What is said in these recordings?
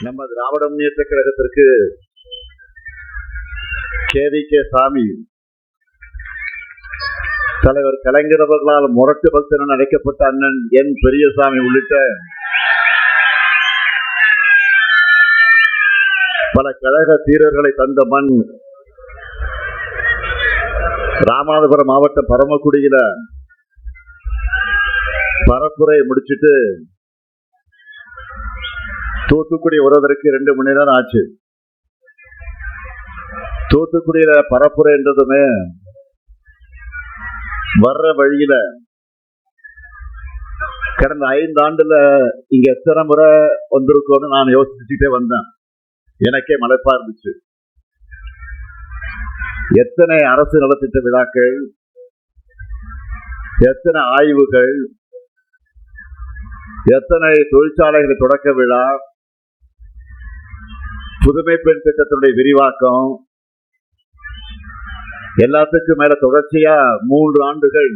நம்ம திராவிட முன்னேற்ற கழகத்திற்கு KVK சாமி தலைவர் கலைஞர் அவர்களால் முரட்டு பக்தன் என அழைக்கப்பட்ட அண்ணன் N பெரியசாமி உள்ளிட்ட பல கழக தீரர்களை தந்த மண் ராமநாதபுரம் மாவட்டம் பரமக்குடியில பரப்புரை முடிச்சிட்டு தூத்துக்குடி வருவதற்கு 2 மணி நேரம் ஆச்சு. தூத்துக்குடியில பரப்புரை என்றதுமே வர்ற வழியில கடந்த 5 ஆண்டுல இங்க எத்தனை முறை வந்திருக்கோன்னு நான் யோசிச்சுட்டே வந்தேன். எனக்கே மலைப்பா இருந்துச்சு. எத்தனை அரசு நலத்திட்ட விழாக்கள், எத்தனை ஆய்வுகள், எத்தனை தொழிற்சாலைகளை தொடக்க விழா, புதுமை பெண் திட்டத்தினுடைய விரிவாக்கம், எல்லாத்துக்கும் மேல தொடர்ச்சியா 3 ஆண்டுகள்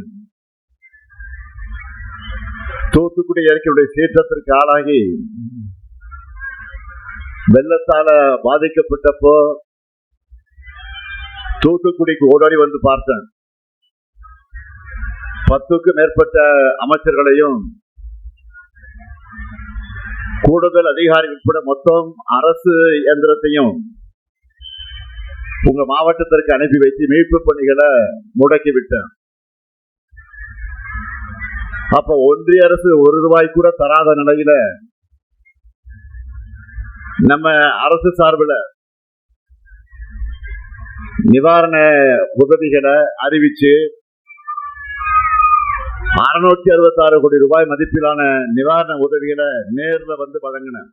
தூத்துக்குடி இயற்கையுடைய சீற்றத்திற்கு ஆளாகி வெள்ளத்தால பாதிக்கப்பட்டப்போ தூத்துக்குடிக்கு ஓடோடி வந்து பார்த்தேன். 10க்கும் மேற்பட்ட அமைச்சர்களையும் கூடுதல் அதிகாரிகள் கூட மொத்தம் அரசு இயந்திரத்தையும் உங்க மாவட்டத்திற்கு அனுப்பி வைத்து மீட்பு பணிகளை முடக்கி விட்டேன். அப்ப ஒன்றிய அரசு ₹1 கூட தராத நிலையில நம்ம அரசு சார்பில் நிவாரண உதவிகளை அறிவிச்சு ₹666 கோடி மதிப்பிலான நிவாரண உதவிகளை நேரில் வந்து வழங்கினேன்.